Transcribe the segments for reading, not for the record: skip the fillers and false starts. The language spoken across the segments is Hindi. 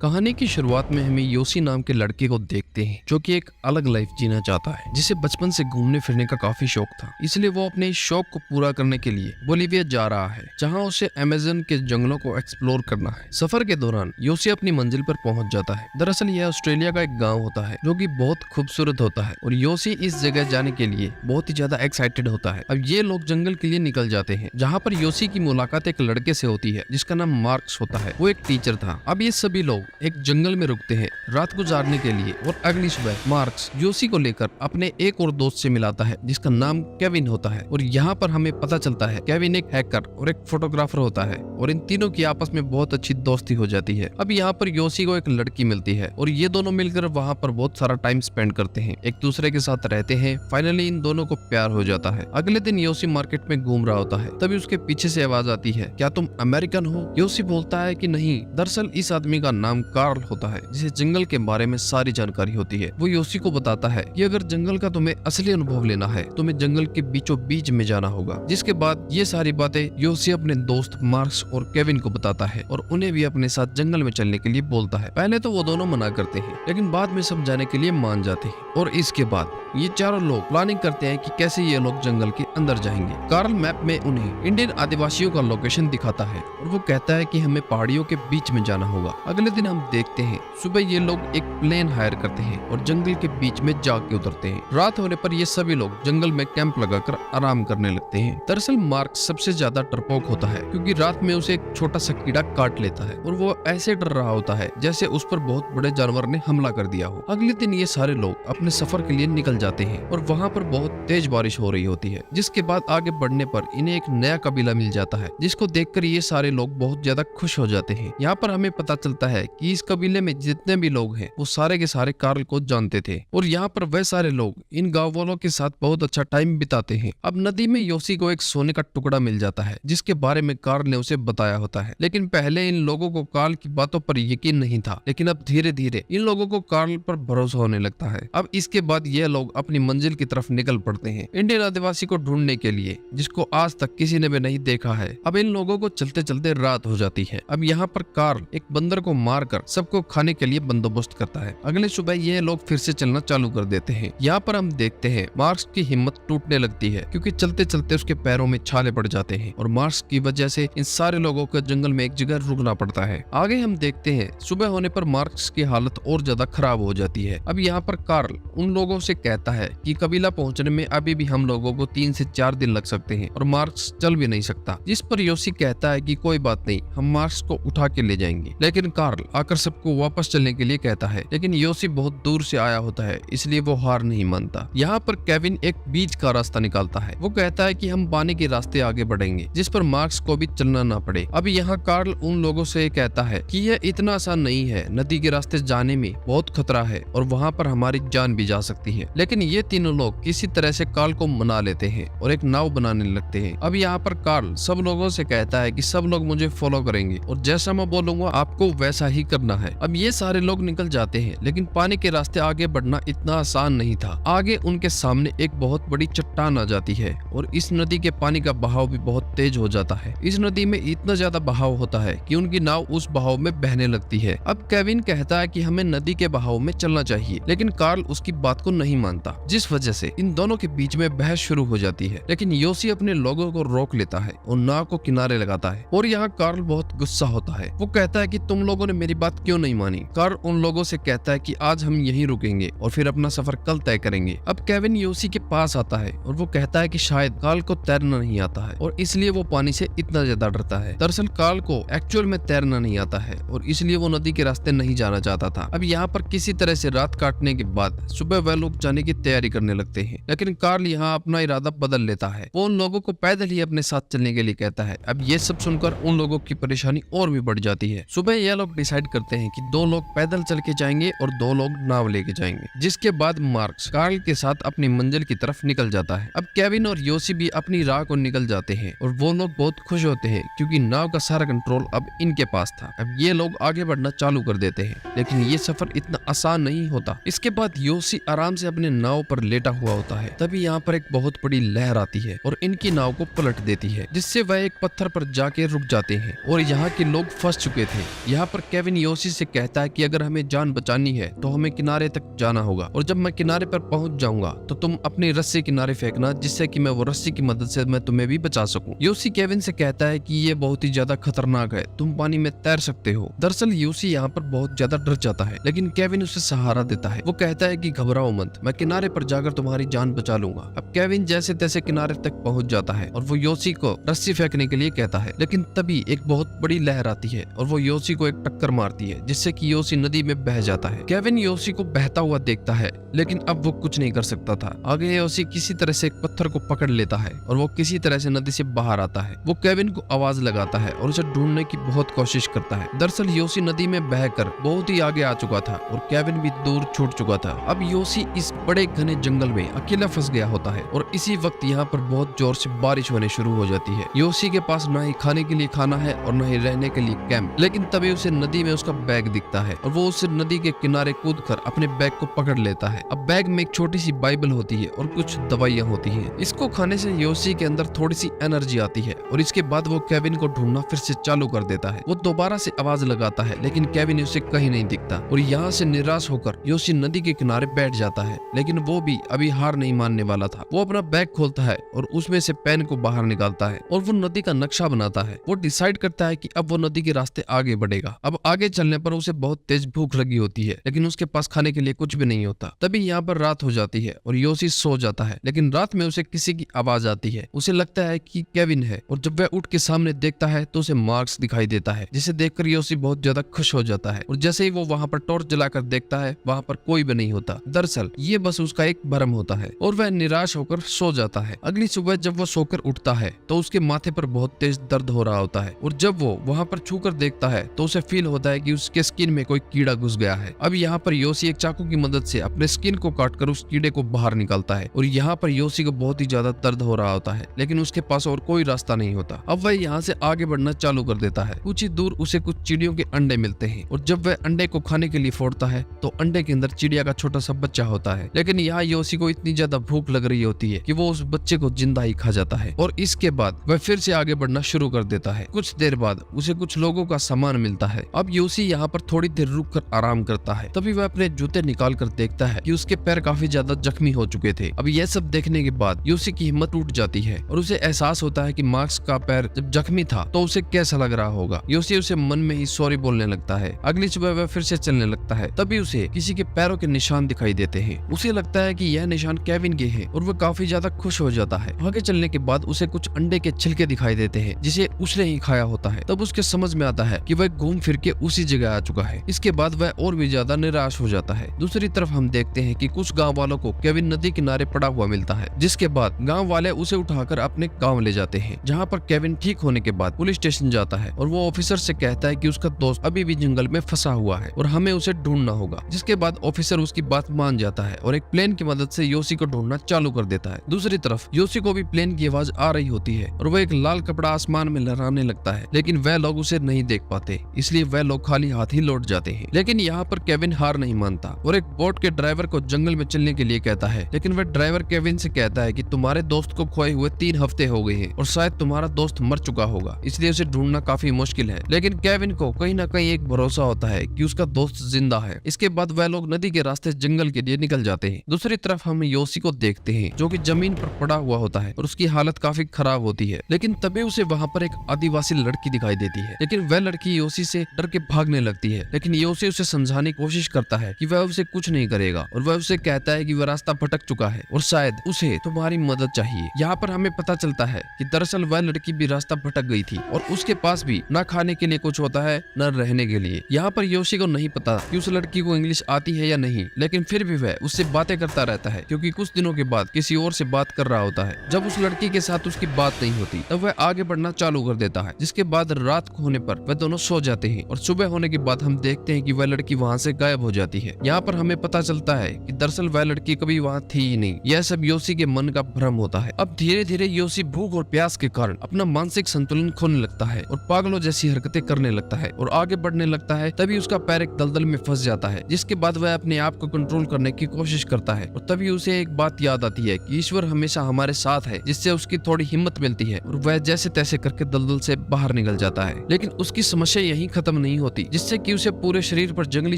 कहानी की शुरुआत में हमें योसी नाम के लड़के को देखते हैं जो कि एक अलग लाइफ जीना चाहता है, जिसे बचपन से घूमने फिरने का काफी शौक था। इसलिए वो अपने इस शौक को पूरा करने के लिए बोलीविया जा रहा है, जहां उसे अमेज़न के जंगलों को एक्सप्लोर करना है। सफर के दौरान योसी अपनी मंजिल पर पहुंच जाता है। दरअसल यह ऑस्ट्रेलिया का एक गाँव होता है जो कि बहुत खूबसूरत होता है और योसी इस जगह जाने के लिए बहुत ही ज्यादा एक्साइटेड होता है। अब ये लोग जंगल के लिए निकल जाते हैं, जहाँ पर योसी की मुलाकात एक लड़के से होती है जिसका नाम मार्क्स होता है। वो एक टीचर था। अब ये सभी लोग एक जंगल में रुकते हैं रात गुजारने के लिए और अगली सुबह मार्क्स योसी को लेकर अपने एक और दोस्त से मिलाता है जिसका नाम केविन होता है। और यहाँ पर हमें पता चलता है केविन एक हैकर और एक फोटोग्राफर होता है और इन तीनों की आपस में बहुत अच्छी दोस्ती हो जाती है। अब यहाँ पर योसी को एक लड़की मिलती है और ये दोनों मिलकर वहाँ पर बहुत सारा टाइम स्पेंड करते हैं, एक दूसरे के साथ रहते हैं। फाइनली इन दोनों को प्यार हो जाता है। अगले दिन योसी मार्केट में घूम रहा होता है, तभी उसके पीछे से आवाज आती है, क्या तुम अमेरिकन हो? योसी बोलता है कि नहीं, दरअसल इस आदमी का नाम कार्ल होता है जिसे जंगल के बारे में सारी जानकारी होती है। वो योसी को बताता है कि अगर जंगल का तुम्हें असली अनुभव लेना है तुम्हें जंगल के बीचों बीच में जाना होगा। जिसके बाद ये सारी बातें योसी अपने दोस्त मार्क्स और केविन को बताता है और उन्हें भी अपने साथ जंगल में चलने के लिए बोलता है। पहले तो वो दोनों मना करते हैं, लेकिन बाद में सब जाने के लिए मान जाते हैं और इसके बाद ये चारों लोग प्लानिंग करते हैं कि कैसे ये लोग जंगल के अंदर जाएंगे। कार्ल मैप में उन्हें इंडियन आदिवासियों का लोकेशन दिखाता है और वो कहता है कि हमें पहाड़ियों के बीच में जाना होगा। अगले दिन हम देखते हैं सुबह ये लोग एक प्लेन हायर करते हैं और जंगल के बीच में जाके उतरते हैं। रात होने पर ये सभी लोग जंगल में कैंप लगाकर आराम करने लगते हैं। दरअसल मार्क्स सबसे ज्यादा डरपोक होता है क्योंकि रात में उसे एक छोटा सा कीड़ा काट लेता है और वो ऐसे डर रहा होता है जैसे उस पर बहुत बड़े जानवर ने हमला कर दिया हो। अगले दिन ये सारे लोग अपने सफर के लिए निकल जाते हैं और वहाँ पर बहुत तेज बारिश हो रही होती है, जिसके बाद आगे बढ़ने पर इन्हें एक नया कबीला मिल जाता है जिसको देखकर ये सारे लोग बहुत ज्यादा खुश हो जाते हैं। यहाँ पर हमें पता चलता है कि इस कबीले में जितने भी लोग हैं वो सारे के सारे कार्ल को जानते थे और यहाँ पर वह सारे लोग इन गाँव वालों के साथ बहुत अच्छा टाइम बिताते हैं। अब नदी में योसी को एक सोने का टुकड़ा मिल जाता है जिसके बारे में कार्ल ने उसे बताया होता है, लेकिन पहले इन लोगों को कार्ल की बातों पर यकीन नहीं था, लेकिन अब धीरे धीरे इन लोगों को कार्ल पर भरोसा होने लगता है। अब इसके बाद ये लोग अपनी मंजिल की तरफ निकल पड़ते हैं इंडियन आदिवासी को ढूंढने के लिए, जिसको आज तक किसी ने भी नहीं देखा है। अब इन लोगों को चलते चलते रात हो जाती है। अब यहाँ पर कार्ल एक बंदर को मारकर सबको खाने के लिए बंदोबस्त करता है। अगले सुबह ये लोग फिर से चलना चालू कर देते हैं। यहाँ पर हम देखते हैं मार्क्स की हिम्मत टूटने लगती है क्योंकि चलते चलते उसके पैरों में छाले पड़ जाते हैं और मार्क्स की वजह से इन सारे लोगों को जंगल में एक जगह रुकना पड़ता है। आगे हम देखते हैं सुबह होने पर मार्क्स की हालत और ज्यादा खराब हो जाती है। अब यहाँ पर कार्ल उन लोगों से कहता है कि कबीला पहुंचने में अभी भी हम लोगों को 3 से 4 दिन लग सकते हैं और मार्क्स चल भी नहीं सकता। जिस पर योसी कहता है कि कोई बात नहीं, हम मार्क्स को उठा के ले जाएंगे। लेकिन कार्ल आकर सबको वापस चलने के लिए कहता है, लेकिन योसी बहुत दूर से आया होता है इसलिए वो हार नहीं मानता। यहाँ पर केविन एक बीच का रास्ता निकालता है। वो कहता है कि हम पानी के रास्ते आगे बढ़ेंगे जिस पर मार्क्स को भी चलना ना पड़े। अब यहाँ कार्ल उन लोगों से कहता है कि यह इतना आसान नहीं है, नदी के रास्ते जाने में बहुत खतरा है और वहाँ पर हमारी जान भी जा सकती है। लेकिन ये तीनों लोग किसी तरह से कार्ल को मना लेते हैं और एक नाव बनाने लगते हैं। अब यहाँ पर कार्ल सब लोगों से कहता है कि सब लोग मुझे फॉलो करेंगे और जैसा मैं बोलूंगा आपको वैसा ही करना है। अब ये सारे लोग निकल जाते हैं, लेकिन पानी के रास्ते आगे बढ़ना इतना आसान नहीं था। आगे उनके सामने एक बहुत बड़ी चट्टान आ जाती है और इस नदी के पानी का बहाव भी बहुत तेज हो जाता है। इस नदी में इतना ज्यादा बहाव होता है कि उनकी नाव उस बहाव में बहने लगती है। अब केविन कहता है कि हमें नदी के बहाव में चलना चाहिए, लेकिन कार्ल उसकी बात को नहीं मानता, जिस वजह से इन दोनों के बीच में बहस शुरू हो जाती है। लेकिन योसी अपने लोगों को रोक लेता है और नाव को किनारे लगाता है और यहाँ कार्ल बहुत गुस्सा होता है। वो कहता है कि तुम लोगों ने मेरी बात क्यों नहीं मानी। कार्ल उन लोगों से कहता है कि आज हम यहीं रुकेंगे और फिर अपना सफर कल तय करेंगे। अब केविन योसी के पास आता है और वो कहता है कि शायद कार्ल को तैरना नहीं आता है और इसलिए वो पानी से इतना ज्यादा डरता है। दरअसल कार्ल को एक्चुअल में तैरना नहीं आता है और इसलिए वो नदी के रास्ते नहीं जाना चाहता था। अब यहाँ पर किसी तरह से रात काटने के बाद सुबह वह लोग जाने की तैयारी करने लगते हैं, लेकिन कार्ल यहाँ अपना इरादा बदल लेता है। वो उन लोगों को पैदल ही अपने साथ चलने के लिए कहता है। अब ये सब सुनकर उन लोगों की परेशानी और भी बढ़ जाती है। सुबह यह लोग डिसाइड करते हैं कि 2 लोग पैदल चल के जाएंगे और 2 लोग नाव लेके जाएंगे, जिसके बाद मार्क्स कार्ल के साथ अपनी मंजिल की तरफ निकल जाता है। अब केविन और योसी भी अपनी राह को निकल जाते हैं और वो लोग बहुत खुश होते हैं क्योंकि नाव का सारा कंट्रोल अब इनके पास था। अब ये लोग आगे बढ़ना चालू कर देते हैं, लेकिन ये सफर इतना आसान नहीं होता। इसके बाद योशी आराम से अपने नाव पर लेटा हुआ होता है। तभी यहाँ पर एक बहुत बड़ी लहर आती है और इनकी नाव को पलट देती है, जिससे वह एक पत्थर पर जाके रुक जाते हैं और यहाँ के लोग फंस चुके थे। यहाँ पर केविन योशी से कहता है कि अगर हमें जान बचानी है तो हमें किनारे तक जाना होगा, और जब मैं किनारे पर पहुंच जाऊंगा तो तुम अपनी रस्सी किनारे फेंकना, जिससे कि मैं वो रस्सी की मदद से मैं तुम्हें भी बचा सकूं। योशी केविन से कहता है कि ये बहुत ही ज्यादा खतरनाक है, तुम पानी में तैर सकते हो। दरअसल योशी यहाँ पर बहुत ज्यादा डर जाता है, लेकिन केविन उसे सहारा देता है। वो कहता है कि घबराओ मत, मैं किनारे पर जाकर तुम्हारी जान बचा लूंगा। अब केविन जैसे तैसे किनारे तक पहुंच जाता है और वो योशी को रस्सी फेंकने के लिए कहता है, लेकिन तभी एक बहुत बड़ी लहर आती है और वो योशी को एक टक्कर मारती है, जिससे कि योशी नदी में बह जाता है। केविन योशी को बहता हुआ देखता है, लेकिन अब वो कुछ नहीं कर सकता था। आगे योशी किसी तरह से एक पत्थर को पकड़ लेता है और वो किसी तरह से नदी से बाहर आता है। वो केविन को आवाज लगाता है और उसे ढूंढने की बहुत कोशिश करता है। दरअसल योशी नदी में बहकर बहुत ही आगे आ चुका था और केविन भी दूर छूट चुका था। अब योशी इस बड़े घने जंगल में अकेला फंस गया होता है और इसी वक्त यहाँ पर बहुत जोर से बारिश होने शुरू हो जाती है। योशी के पास ना ही खाने के लिए खाना है और न ही रहने के लिए कैंप, लेकिन तभी उसे नदी में उसका बैग दिखता है और वो उस नदी के किनारे कूदकर अपने बैग को पकड़ लेता है। अब बैग में एक छोटी सी बाइबल होती है और कुछ दवाइयाँ होती हैं। इसको खाने से योशी के अंदर थोड़ी सी एनर्जी आती है और इसके बाद वो केविन को ढूंढना फिर से चालू कर देता है। वो दोबारा से आवाज लगाता है, लेकिन केविन उसे कहीं नहीं दिखता और यहाँ से निराश होकर योशी नदी के किनारे बैठ जाता है। लेकिन वो भी अभी हार नहीं मानने वाला था। वो अपना बैग खोलता है और उसमें से पेन को बाहर निकालता है और वो नदी का नक्शा बनाता है। वो डिसाइड करता है कि अब वो नदी के रास्ते आगे बढ़ेगा। अब आगे चलने पर उसे बहुत तेज भूख लगी होती है, लेकिन उसके पास खाने के लिए कुछ भी नहीं होता। तभी यहाँ पर रात हो जाती है और योशी सो जाता है, लेकिन रात में उसे किसी की आवाज आती है। उसे लगता है कि केविन है और जब वह उठ के सामने देखता है तो उसे मार्क्स दिखाई देता है, जिसे देखकर योशी बहुत ज्यादा खुश हो जाता है। और जैसे ही वो वहाँ पर टॉर्च जलाकर देखता है, वहाँ पर कोई भी नहीं होता। दरअसल ये बस उसका एक भ्रम होता है और वह निराश होकर सो जाता है। अगली सुबह जब वो सोकर उठता है तो उसके माथे पर बहुत तेज दर्द हो रहा होता है और जब वो वहाँ पर छूकर देखता है तो उसे फील होता है कि उसके स्किन में कोई कीड़ा घुस गया है। अब यहाँ पर योशी एक चाकू की मदद से अपने स्किन को काटकर उस कीड़े को बाहर निकालता है और यहाँ पर योशी को बहुत ही ज्यादा दर्द हो रहा होता है, लेकिन उसके पास और कोई रास्ता नहीं होता। अब वह यहाँ से आगे बढ़ना चालू कर देता है। कुछ ही दूर उसे कुछ चिड़ियों के अंडे मिलते हैं और जब वह अंडे को खाने के लिए फोड़ता है तो अंडे के अंदर चिड़िया का छोटा सा बच्चा होता है। लेकिन यहाँ योशी को इतनी ज्यादा भूख लग रही होती है कि वो उस बच्चे को जिंदा ही खा जाता है और इसके बाद वह फिर से आगे बढ़ना शुरू कर देता है। कुछ देर बाद उसे कुछ लोगों का सामान मिलता है। अब योशी यहाँ पर थोड़ी देर रुक कर आराम करता है। तभी वह अपने जूते निकाल कर देखता है कि उसके पैर काफी ज्यादा जख्मी हो चुके थे। अब यह सब देखने के बाद योशी की हिम्मत टूट जाती है और उसे एहसास होता है कि मार्क्स का पैर जब जख्मी था तो उसे कैसा लग रहा होगा। योशी उसे मन में ही सॉरी बोलने लगता है। अगली सुबह वह फिर से चलने लगता है। तभी उसे किसी के पैरों के निशान दिखाई देते हैं। उसे लगता है कि यह निशान केविन के हैं और वह काफी ज्यादा खुश हो जाता है। आगे चलने के बाद उसे कुछ अंडे के छिलके दिखाई देते हैं जिसे उसने ही खाया होता है। तब उसके समझ में आता है कि वह घूम फिर के उसी जगह आ चुका है। इसके बाद वह और भी ज्यादा निराश हो जाता है। दूसरी तरफ हम देखते हैं कि कुछ गांव वालों को केविन नदी किनारे पड़ा हुआ मिलता है, जिसके बाद गांव वाले उसे उठाकर अपने गांव ले जाते हैं, जहां पर केविन ठीक होने के बाद पुलिस स्टेशन जाता है और वो ऑफिसर से कहता है कि उसका दोस्त अभी भी जंगल में फंसा हुआ है और हमें उसे ढूंढना होगा। जिसके बाद ऑफिसर उसकी बात मान जाता है और एक प्लेन की मदद से योशी को ढूंढना चालू कर देता है। दूसरी तरफ योशी को भी प्लेन की आवाज आ रही होती है और वह एक लाल कपड़ा आसमान में लहराने लगता है, लेकिन वह लोग उसे नहीं देख पाते, इसलिए वह लोग खाली हाथ ही लौट जाते हैं। लेकिन यहाँ पर केविन हार नहीं मानता और एक बोट के ड्राइवर को जंगल में चलने के लिए कहता है। लेकिन वह ड्राइवर केविन से कहता है कि तुम्हारे दोस्त को खोए हुए 3 हफ्ते हो गए हैं और शायद तुम्हारा दोस्त मर चुका होगा, इसलिए उसे ढूंढना काफी मुश्किल है। लेकिन केविन को कहीं ना कहीं एक भरोसा होता है कि उसका दोस्त जिंदा है। इसके बाद वह लोग नदी के रास्ते जंगल के लिए निकल जाते हैं। दूसरी तरफ हम योशी को देखते हैं जो कि जमीन पर पड़ा हुआ होता है और उसकी हालत काफी खराब होती है। लेकिन तभी उसे वहाँ पर एक आदिवासी लड़की दिखाई देती है, लेकिन वह लड़की योशी से डर के भागने लगती है। लेकिन योशी उसे समझाने की कोशिश करता है कि वह उसे कुछ नहीं करेगा और वह उसे कहता है कि वह रास्ता भटक चुका है और शायद उसे तुम्हारी मदद चाहिए। यहाँ पर हमें पता चलता है कि दरअसल वह लड़की भी रास्ता भटक गई थी और उसके पास भी न खाने के लिए कुछ होता है न रहने के लिए। यहाँ पर योशी को नहीं पता कि उस लड़की को इंग्लिश आती है या नहीं, लेकिन फिर भी वह उससे बातें करता रहता है क्योंकि कुछ दिनों के बाद किसी और से बात कर रहा होता है। जब उस लड़की के साथ उसकी बात नहीं होती तब वह आगे बढ़ना चालू कर देता है, जिसके बाद रात होने पर वह दोनों सो जाते हैं और सुबह होने के बाद हम देखते हैं कि वह लड़की वहाँ से गायब हो जाती है। यहाँ पर हमें पता चलता है कि दरअसल वह लड़की कभी वहाँ थी ही नहीं। यह सब योशी के मन का भ्रम होता है। अब धीरे धीरे योशी भूख और प्यास के कारण अपना मानसिक संतुलन खोने लगता है और पागलों जैसी हरकतें करने लगता है और आगे बढ़ने लगता है। तभी उसका पैर एक दलदल में फंस जाता जाता है, जिसके बाद वह अपने आप को कंट्रोल करने की कोशिश करता है। और तभी उसे एक बात याद आती है कि ईश्वर हमेशा हमारे साथ है, जिससे उसकी थोड़ी हिम्मत मिलती है और वह जैसे तैसे करके दलदल से बाहर निकल जाता है। लेकिन उसकी समस्या यहीं खत्म नहीं होती, जिससे कि उसे पूरे शरीर पर जंगली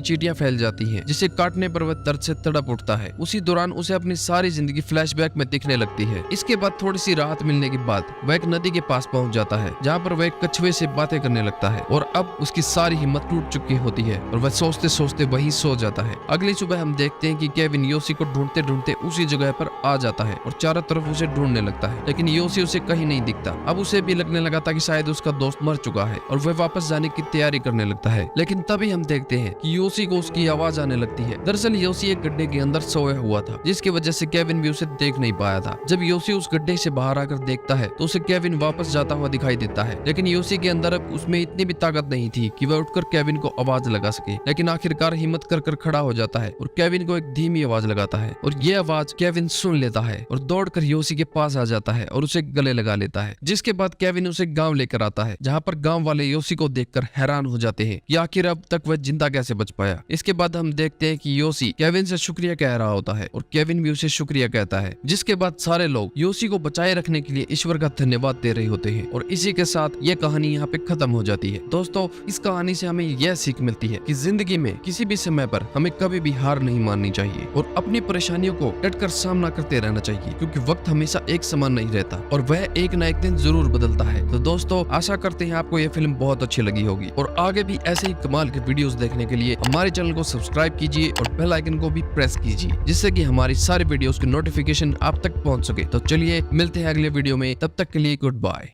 चींटियां फैल जाती हैं, जिसे काटने पर वह दर्द से तड़प उठता है। उसी दौरान उसे अपनी सारी जिंदगी फ्लैशबैक में दिखने लगती है। इसके बाद थोड़ी सी राहत मिलने के बाद वह एक नदी के पास पहुंच जाता है, जहाँ पर वह एक कछुए से बातें करने लगता है और अब उसकी सारी हिम्मत टूट चुकी होती है और वह सोचते सोचते वहीं सो जाता है। अगली सुबह हम देखते हैं कि केविन योसी को ढूंढते ढूंढते उसी जगह पर आ जाता है और चारों तरफ उसे ढूंढने लगता है, लेकिन योसी उसे कहीं नहीं दिखता। अब उसे भी लगने लगा था कि शायद उसका दोस्त मर चुका है और वह वापस जाने की तैयारी करने लगता है। लेकिन तभी हम देखते हैं कि योसी को उसकी आवाज आने लगती है। दरअसल योसी एक गड्ढे के अंदर सोया हुआ था, जिसकी वजह से केविन भी उसे देख नहीं पाया था। जब योसी उस गड्ढे से बाहर आकर देखता है तो उसे केविन वापस जाता हुआ दिखाई देता है, लेकिन योसी के अंदर अब उसमें इतनी भी ताकत नहीं थी कि वह उठकर केविन को आवाज लगा सके। लेकिन आखिरकार हिम्मत कर खड़ा हो जाता है और केविन को एक धीमी आवाज लगाता है और ये आवाज केविन सुन लेता है और दौड़कर योसी के पास आ जाता है और उसे गले लगा लेता है। जिसके बाद केविन उसे गांव लेकर आता है, जहां पर गांव वाले योसी को देखकर हैरान हो जाते हैं कि आखिर अब तक वह जिंदा कैसे बच पाया। इसके बाद हम देखते हैं कि योसी केविन से शुक्रिया कह रहा होता है और केविन भी उसे शुक्रिया कहता है। जिसके बाद सारे लोग योसी को बचाए रखने के लिए ईश्वर का धन्यवाद दे रहे होते हैं और इसी के साथ ये कहानी यहाँ पे खत्म हो जाती है। दोस्तों, इस कहानी से हमें यह सीख मिलती है कि जिंदगी में किसी भी समय पर हमें कभी भी हार नहीं माननी चाहिए और अपनी परेशानियों को डटकर सामना करते रहना चाहिए, क्योंकि वक्त हमेशा एक समान नहीं रहता और वह एक न एक दिन जरूर बदलता है। तो दोस्तों, आशा करते हैं आपको यह फिल्म बहुत अच्छी लगी होगी और आगे भी ऐसे ही कमाल के वीडियोस देखने के लिए हमारे चैनल को सब्सक्राइब कीजिए और बेल आइकन को भी प्रेस कीजिए, जिससे कि हमारी सारी वीडियोस की नोटिफिकेशन आप तक पहुंच सके। तो चलिए मिलते हैं अगले वीडियो में, तब तक के लिए गुड बाय।